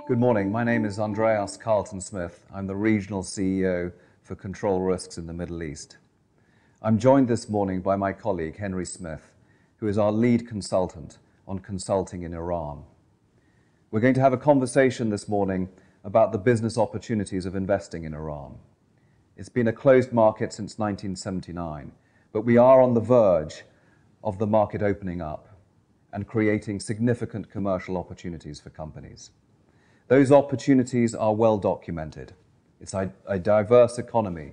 Good morning. My name is Andreas Carlton-Smith. I'm the Regional CEO for Control Risks in the Middle East. I'm joined this morning by my colleague, Henry Smith, who is our lead consultant on consulting in Iran. We're going to have a conversation this morning about the business opportunities of investing in Iran. It's been a closed market since 1979, but we are on the verge of the market opening up and creating significant commercial opportunities for companies. Those opportunities are well documented. It's a diverse economy.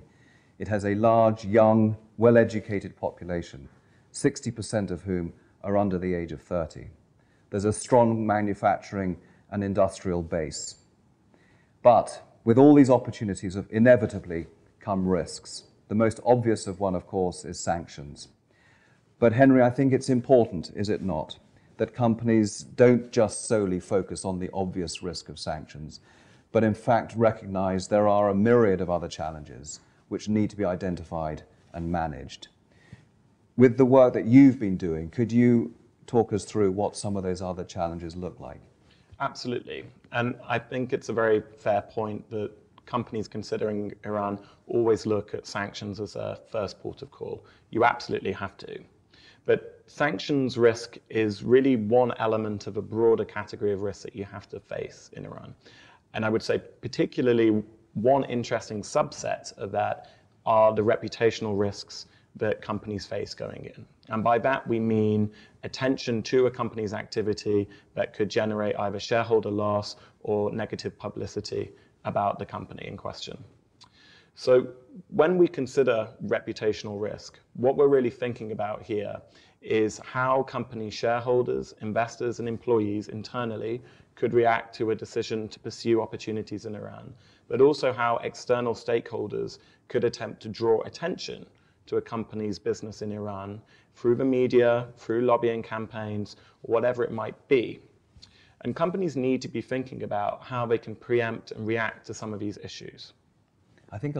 It has a large, young, well-educated population, 60% of whom are under the age of 30. There's a strong manufacturing and industrial base. But with all these opportunities, inevitably come risks. The most obvious of one, of course, is sanctions. But Henry, I think it's important, is it not, that companies don't just solely focus on the obvious risk of sanctions, but in fact recognize there are a myriad of other challenges which need to be identified and managed. With the work that you've been doing, could you talk us through what some of those other challenges look like? Absolutely. And I think it's a very fair point that companies considering Iran always look at sanctions as a first port of call. You absolutely have to. But sanctions risk is really one element of a broader category of risks that you have to face in Iran. And I would say particularly one interesting subset of that are the reputational risks that companies face going in. And by that we mean attention to a company's activity that could generate either shareholder loss or negative publicity about the company in question. So when we consider reputational risk, what we're really thinking about here is how company shareholders, investors, and employees internally could react to a decision to pursue opportunities in Iran, but also how external stakeholders could attempt to draw attention to a company's business in Iran through the media, through lobbying campaigns, or whatever it might be. And companies need to be thinking about how they can preempt and react to some of these issues. I think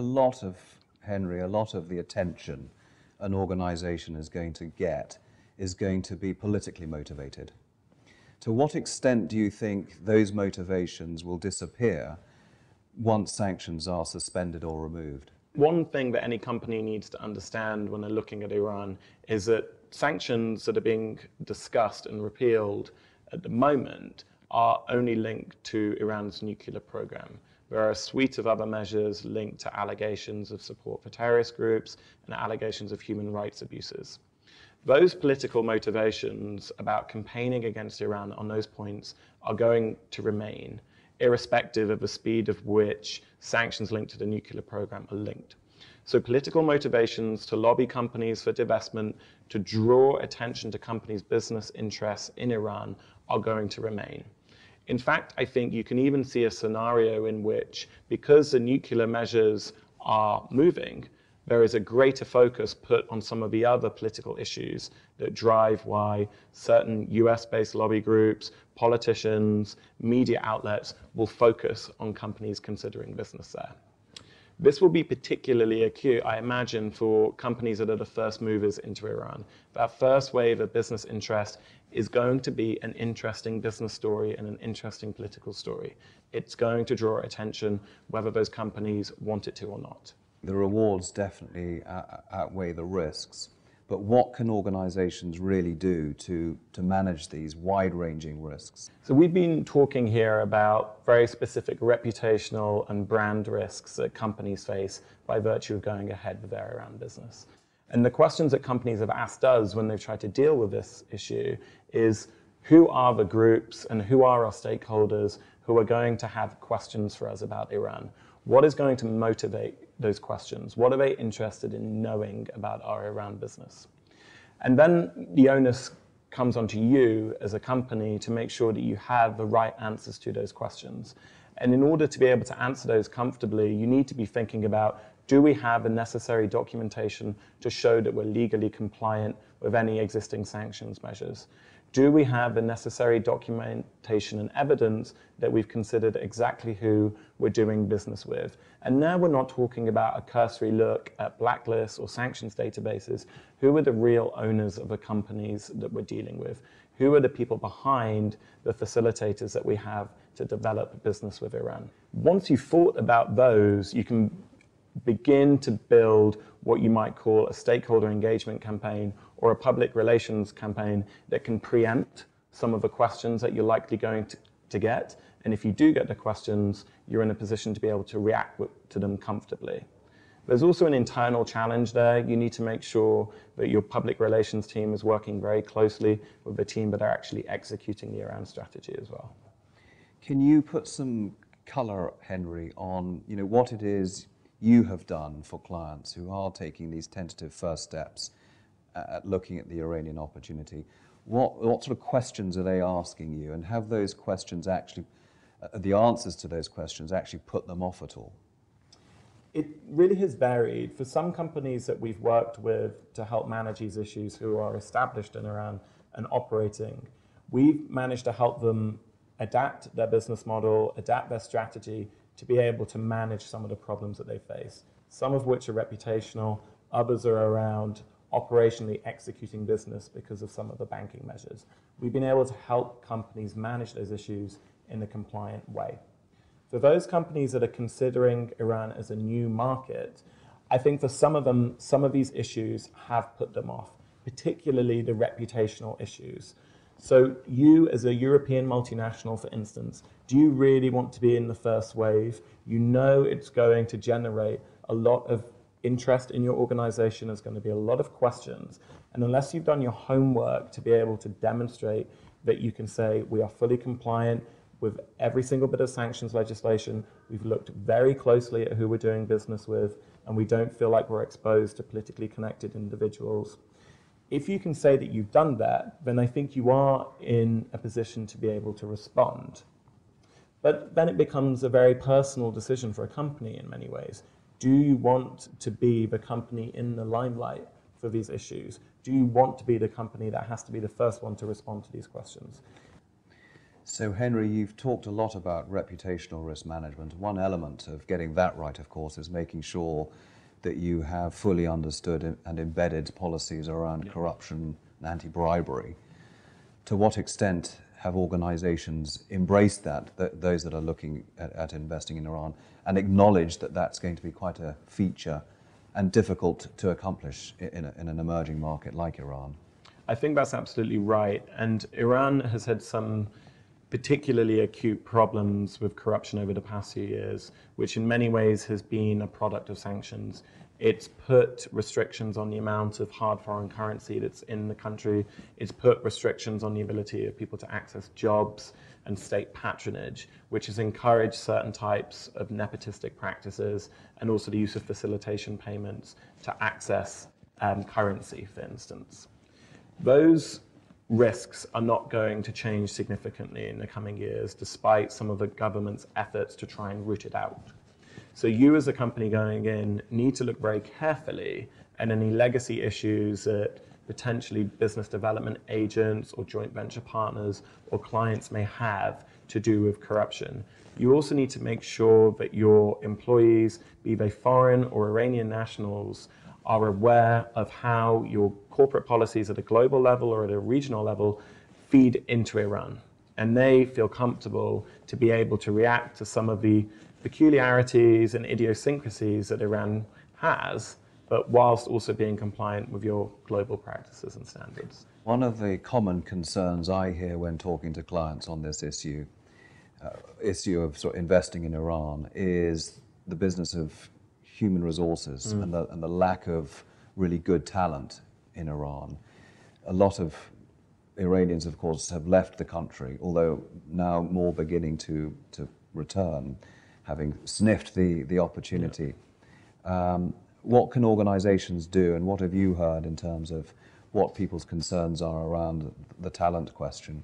Henry, a lot of the attention an organization is going to get is going to be politically motivated. To what extent do you think those motivations will disappear once sanctions are suspended or removed? One thing that any company needs to understand when they're looking at Iran is that sanctions that are being discussed and repealed at the moment are only linked to Iran's nuclear program. There are a suite of other measures linked to allegations of support for terrorist groups and allegations of human rights abuses. Those political motivations about campaigning against Iran on those points are going to remain, irrespective of the speed of which sanctions linked to the nuclear program are linked. So political motivations to lobby companies for divestment, to draw attention to companies' business interests in Iran are going to remain. In fact, I think you can even see a scenario in which, because the nuclear measures are moving, there is a greater focus put on some of the other political issues that drive why certain US-based lobby groups, politicians, media outlets will focus on companies considering business there. This will be particularly acute, I imagine, for companies that are the first movers into Iran. That first wave of business interest is going to be an interesting business story and an interesting political story. It's going to draw attention whether those companies want it to or not. The rewards definitely outweigh the risks, but what can organizations really do to manage these wide-ranging risks? So we've been talking here about very specific reputational and brand risks that companies face by virtue of going ahead with their Iran business. And the questions that companies have asked us when they've tried to deal with this issue is, who are the groups and who are our stakeholders who are going to have questions for us about Iran? What is going to motivate those questions? What are they interested in knowing about our Iran business? And then the onus comes onto you as a company to make sure that you have the right answers to those questions. And in order to be able to answer those comfortably, you need to be thinking about, do we have the necessary documentation to show that we're legally compliant with any existing sanctions measures? Do we have the necessary documentation and evidence that we've considered exactly who we're doing business with? And now we're not talking about a cursory look at blacklists or sanctions databases. Who are the real owners of the companies that we're dealing with? Who are the people behind the facilitators that we have to develop business with Iran? Once you've thought about those, you can begin to build what you might call a stakeholder engagement campaign or a public relations campaign that can preempt some of the questions that you're likely going to get. And if you do get the questions, you're in a position to be able to react to them comfortably. There's also an internal challenge there. You need to make sure that your public relations team is working very closely with the team that are actually executing the Iran strategy as well. Can you put some color, Henry, on what it is you have done for clients who are taking these tentative first steps at looking at the Iranian opportunity? What sort of questions are they asking you, and have those questions actually, the answers to those questions actually put them off at all? It really has varied. For some companies that we've worked with to help manage these issues who are established in Iran and operating, we've managed to help them adapt their business model, adapt their strategy to be able to manage some of the problems that they face, some of which are reputational, others are around operationally executing business because of some of the banking measures. We've been able to help companies manage those issues in a compliant way. For those companies that are considering Iran as a new market, I think for some of them, some of these issues have put them off, particularly the reputational issues. So you, as a European multinational, for instance, do you really want to be in the first wave? You know it's going to generate a lot of interest in your organization. There's going to be a lot of questions. And unless you've done your homework to be able to demonstrate that you can say, we are fully compliant with every single bit of sanctions legislation, we've looked very closely at who we're doing business with, and we don't feel like we're exposed to politically connected individuals. If you can say that you've done that, then I think you are in a position to be able to respond. But then it becomes a very personal decision for a company in many ways. Do you want to be the company in the limelight for these issues? Do you want to be the company that has to be the first one to respond to these questions? So, Henry, you've talked a lot about reputational risk management. One element of getting that right, of course, is making sure that you have fully understood and embedded policies around corruption and anti-bribery. To what extent have organizations embraced that, those that are looking at investing in Iran, and acknowledge that that's going to be quite a feature and difficult to accomplish in an emerging market like Iran? I think that's absolutely right. And Iran has had some particularly acute problems with corruption over the past few years, which in many ways has been a product of sanctions. It's put restrictions on the amount of hard foreign currency that's in the country. It's put restrictions on the ability of people to access jobs and state patronage, which has encouraged certain types of nepotistic practices and also the use of facilitation payments to access currency, for instance. Those risks are not going to change significantly in the coming years, despite some of the government's efforts to try and root it out. So you as a company going in need to look very carefully at any legacy issues that potentially business development agents or joint venture partners or clients may have to do with corruption. You also need to make sure that your employees, be they foreign or Iranian nationals, are aware of how your corporate policies at a global level or at a regional level feed into Iran. And they feel comfortable to be able to react to some of the peculiarities and idiosyncrasies that Iran has, but whilst also being compliant with your global practices and standards. One of the common concerns I hear when talking to clients on this issue of sort of investing in Iran, is the business of human resources and the lack of really good talent in Iran. A lot of Iranians, of course, have left the country, although now more beginning to return, having sniffed the opportunity. Yeah. What can organizations do, and what have you heard in terms of what people's concerns are around the talent question?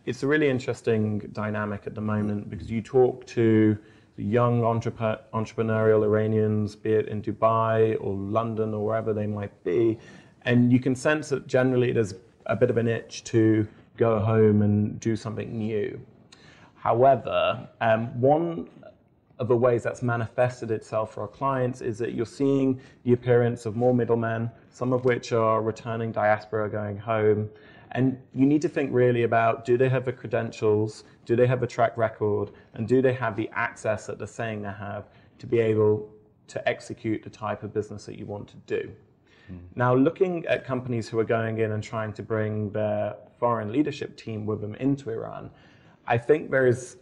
It's a really interesting dynamic at the moment, because you talk to the young entrepreneurial Iranians, be it in Dubai or London or wherever they might be, and you can sense that generally there's a bit of an itch to go home and do something new. However, one of the ways that's manifested itself for our clients is that you're seeing the appearance of more middlemen, some of which are returning diaspora going home, And you need to think really about, do they have the credentials, do they have a track record, and do they have the access that they're saying they have to be able to execute the type of business that you want to do. Now, looking at companies who are going in and trying to bring their foreign leadership team with them into Iran, I think there is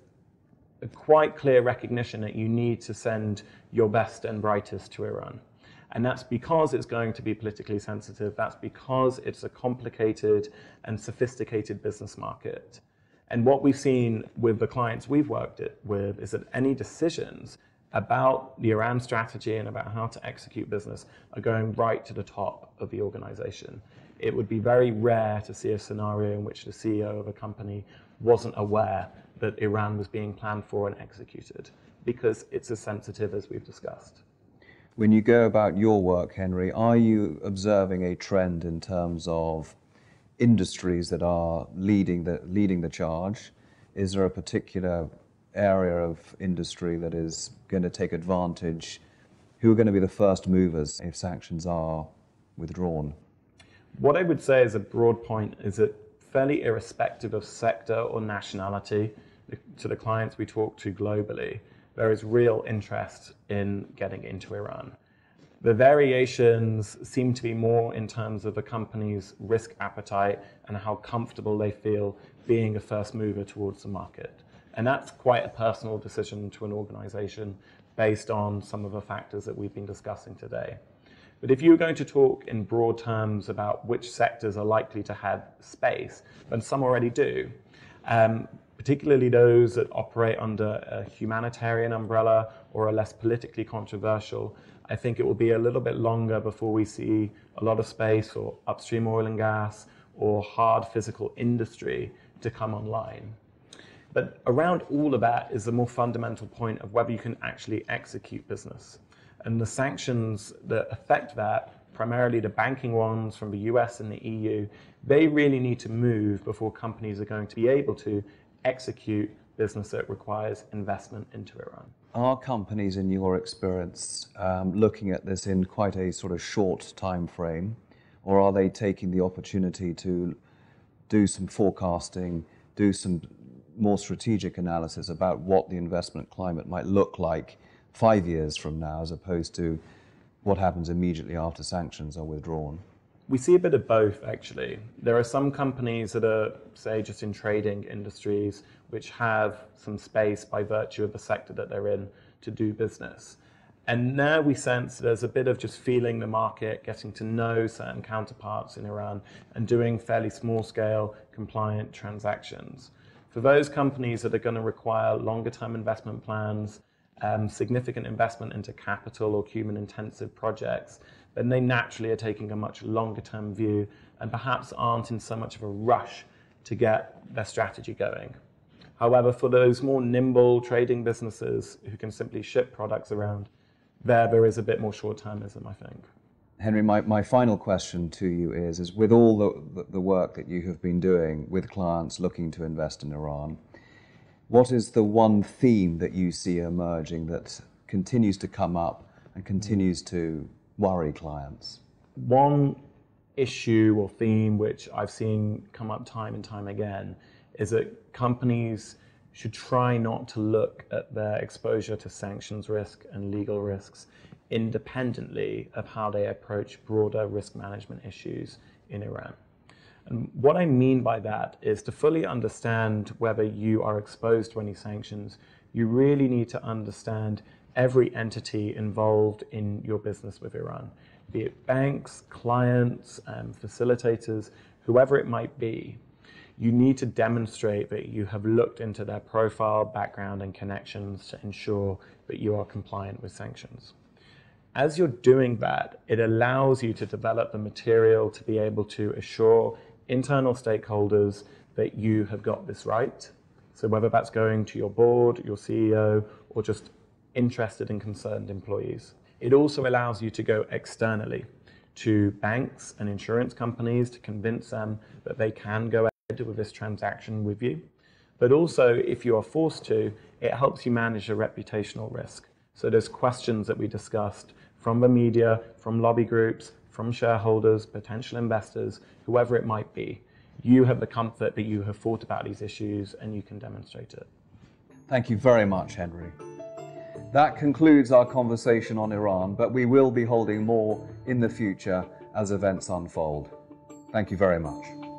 a quite clear recognition that you need to send your best and brightest to Iran. And that's because it's going to be politically sensitive. That's because it's a complicated and sophisticated business market. And what we've seen with the clients we've worked with is that any decisions about the Iran strategy and about how to execute business are going right to the top of the organization. It would be very rare to see a scenario in which the CEO of a company wasn't aware that Iran was being planned for and executed, because it's as sensitive as we've discussed. When you go about your work, Henry, are you observing a trend in terms of industries that are leading the charge? Is there a particular area of industry that is going to take advantage? Who are going to be the first movers if sanctions are withdrawn? What I would say as a broad point is that fairly irrespective of sector or nationality, to the clients we talk to globally, there is real interest in getting into Iran. The variations seem to be more in terms of the company's risk appetite and how comfortable they feel being a first mover towards the market. And that's quite a personal decision to an organization based on some of the factors that we've been discussing today. But if you're going to talk in broad terms about which sectors are likely to have space, then some already do, particularly those that operate under a humanitarian umbrella or are less politically controversial. I think it will be a little bit longer before we see a lot of space for upstream oil and gas or hard physical industry to come online. But around all of that is the more fundamental point of whether you can actually execute business. And the sanctions that affect that, primarily the banking ones from the US and the EU, they really need to move before companies are going to be able to execute business that requires investment into Iran. Are companies, in your experience, looking at this in quite a sort of short time frame, or are they taking the opportunity to do some forecasting, do some more strategic analysis about what the investment climate might look like 5 years from now, as opposed to what happens immediately after sanctions are withdrawn? We see a bit of both, actually. There are some companies that are, say, just in trading industries, which have some space by virtue of the sector that they're in to do business. And now we sense there's a bit of just feeling the market, getting to know certain counterparts in Iran, and doing fairly small-scale compliant transactions. For those companies that are going to require longer-term investment plans, significant investment into capital or human-intensive projects, then they naturally are taking a much longer-term view and perhaps aren't in so much of a rush to get their strategy going. However, for those more nimble trading businesses who can simply ship products around, there is a bit more short-termism, I think. Henry, my final question to you is with all the work that you have been doing with clients looking to invest in Iran, what is the one theme that you see emerging that continues to come up and continues to worry clients? One issue or theme which I've seen come up time and time again is that companies should try not to look at their exposure to sanctions risk and legal risks independently of how they approach broader risk management issues in Iran. And what I mean by that is to fully understand whether you are exposed to any sanctions, you really need to understand every entity involved in your business with Iran, be it banks, clients, facilitators, whoever it might be. You need to demonstrate that you have looked into their profile, background, and connections to ensure that you are compliant with sanctions. As you're doing that, it allows you to develop the material to be able to assure internal stakeholders that you have got this right. So whether that's going to your board, your CEO, or just interested and concerned employees. It also allows you to go externally to banks and insurance companies to convince them that they can go ahead with this transaction with you. But also, if you are forced to, it helps you manage a reputational risk. So there's questions that we discussed from the media, from lobby groups, from shareholders, potential investors, whoever it might be. you have the comfort that you have thought about these issues and you can demonstrate it. Thank you very much, Henry. That concludes our conversation on Iran, but we will be holding more in the future as events unfold. Thank you very much.